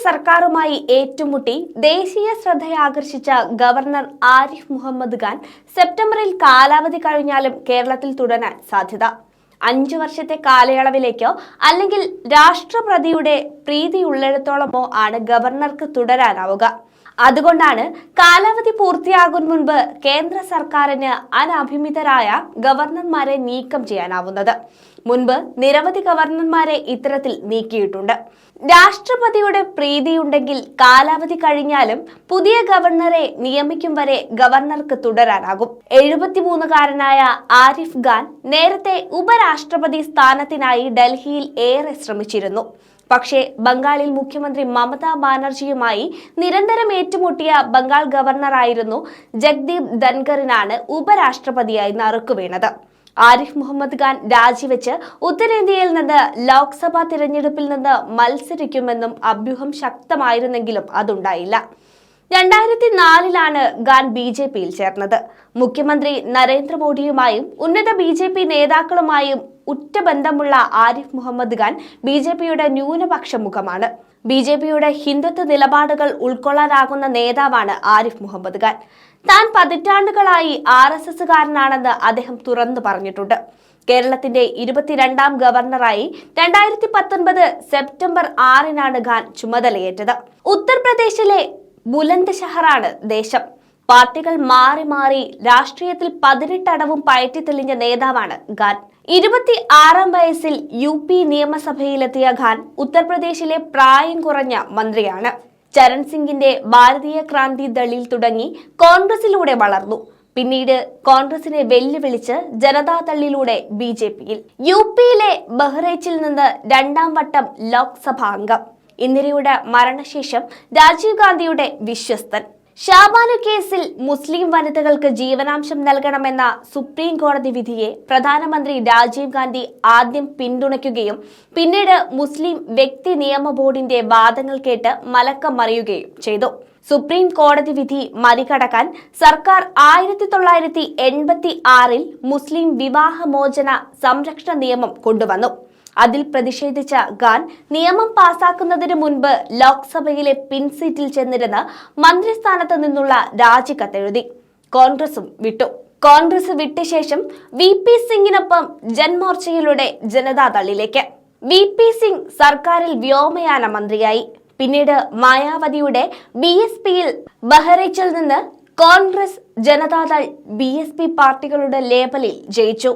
സർക്കാരുമായി ഏറ്റുമുട്ടി ദേശീയ ശ്രദ്ധയാകർഷിച്ച ഗവർണർ ആരിഫ് മുഹമ്മദ് ഖാൻ സെപ്റ്റംബറിൽ കാലാവധി കഴിഞ്ഞാലും കേരളത്തിൽ തുടരാൻ സാധ്യത. 5 വർഷത്തെ കാലയളവിലേക്കോ അല്ലെങ്കിൽ രാഷ്ട്രപതിയുടെ പ്രീതിയുള്ളിടത്തോളമോ ആണ് ഗവർണർക്ക് തുടരാനാവുക. അതുകൊണ്ടാണ് കാലാവധി പൂർത്തിയാകും മുൻപ് കേന്ദ്ര സർക്കാരിന് അനഭിമിതരായ ഗവർണർമാരെ നീക്കം ചെയ്യാനാവുന്നത്. മുൻപ് നിരവധി ഗവർണർമാരെ ഇത്തരത്തിൽ നീക്കിയിട്ടുണ്ട്. രാഷ്ട്രപതിയുടെ പ്രീതിയുണ്ടെങ്കിൽ കാലാവധി കഴിഞ്ഞാലും പുതിയ ഗവർണറെ നിയമിക്കും വരെ ഗവർണർക്ക് തുടരാനാകും. 73കാരനായ ആരിഫ് ഖാൻ നേരത്തെ ഉപരാഷ്ട്രപതി സ്ഥാനത്തിനായി ഡൽഹിയിൽ ഏറെ ശ്രമിച്ചിരുന്നു. പക്ഷേ ബംഗാളിൽ മുഖ്യമന്ത്രി മമതാ ബാനർജിയുമായി നിരന്തരം ഏറ്റുമുട്ടിയ ബംഗാൾ ഗവർണറായിരുന്നു ജഗ്ദീപ് ധൻഖറിനാണ് ഉപരാഷ്ട്രപതിയായി നറുക്കുവീണത്. ആരിഫ് മുഹമ്മദ് ഖാൻ രാജിവെച്ച് ഉത്തരേന്ത്യയിൽ നിന്ന് ലോക്സഭാ തിരഞ്ഞെടുപ്പിൽ നിന്ന് മത്സരിക്കുമെന്നും അഭ്യൂഹം ശക്തമായിരുന്നെങ്കിലും അതുണ്ടായില്ല. 2004 ഖാൻ BJPയിൽ ചേർന്നത്. മുഖ്യമന്ത്രി നരേന്ദ്രമോദിയുമായും ഉന്നത BJP നേതാക്കളുമായും ഉറ്റ ബന്ധമുള്ള ആരിഫ് മുഹമ്മദ് ഖാൻ BJPയുടെ ന്യൂനപക്ഷ മുഖമാണ്. BJPയുടെ ഹിന്ദുത്വ നിലപാടുകൾ ഉൾക്കൊള്ളാനാകുന്ന നേതാവാണ് ആരിഫ് മുഹമ്മദ് ഖാൻ. താൻ പതിറ്റാണ്ടുകളായി RSSകാരനാണെന്ന് അദ്ദേഹം തുറന്നു പറഞ്ഞിട്ടുണ്ട്. കേരളത്തിന്റെ 22ാം ഗവർണറായി 2019 സെപ്റ്റംബർ 6 ഖാൻ ചുമതലയേറ്റത്. ഉത്തർപ്രദേശിലെ ബുലന്ദ്ഷഹറാണ് ദേശം. പാർട്ടികൾ മാറി മാറി രാഷ്ട്രീയത്തിൽ 18 അടവും പയറ്റി തെളിഞ്ഞ നേതാവാണ് ഖാൻ. 26ാം വയസ്സിൽ UP നിയമസഭയിലെത്തിയ ഖാൻ ഉത്തർപ്രദേശിലെ പ്രായം കുറഞ്ഞ മന്ത്രിയാണ്. ചരൺ സിംഗിന്റെ ഭാരതീയ ക്രാന്തി ദളിൽ തുടങ്ങി കോൺഗ്രസിലൂടെ വളർന്നു. പിന്നീട് കോൺഗ്രസിനെ വെല്ലുവിളിച്ച് ജനതാദളിലൂടെ BJPയിൽ. UPയിലെ ബഹ്റൈച്ചിൽ നിന്ന് 2ാം വട്ടം ലോക്സഭാ അംഗം. ഇന്ദിരയുടെ മരണശേഷം രാജീവ് ഗാന്ധിയുടെ വിശ്വസ്തൻ. ഷാബാനു കേസിൽ മുസ്ലിം വനിതകൾക്ക് ജീവനാംശം നൽകണമെന്ന സുപ്രീം കോടതി വിധിയെ പ്രധാനമന്ത്രി രാജീവ് ഗാന്ധി ആദ്യം പിന്തുണയ്ക്കുകയും പിന്നീട് മുസ്ലിം വ്യക്തി നിയമ ബോർഡിന്റെ വാദങ്ങൾ കേട്ട് മലക്കം മറിയുകയും ചെയ്തു. സുപ്രീം കോടതി വിധി മറികടക്കാൻ സർക്കാർ 1986 മുസ്ലിം വിവാഹമോചന സംരക്ഷണ നിയമം കൊണ്ടുവന്നു. അതിൽ പ്രതിഷേധിച്ച ഖാൻ നിയമം പാസാക്കുന്നതിന് മുൻപ് ലോക്സഭയിലെ പിൻസീറ്റിൽ ചെന്നിരുന്ന് മന്ത്രിസ്ഥാനത്ത് നിന്നുള്ള രാജിക്കത്തെഴുതി. കോൺഗ്രസും വിട്ടു. കോൺഗ്രസ് വിട്ട ശേഷം VP സിംഗിനൊപ്പം ജൻമോർച്ചയിലൂടെ ജനതാദളിലേക്ക്. VP സിംഗ് സർക്കാരിൽ വ്യോമയാന മന്ത്രിയായി. പിന്നീട് മായാവതിയുടെ BSPയിൽ ബഹ്റൈച്ചിൽ നിന്ന് കോൺഗ്രസ്, ജനതാദൾ, BSP പാർട്ടികളുടെ ലേബലിൽ ജയിച്ചു.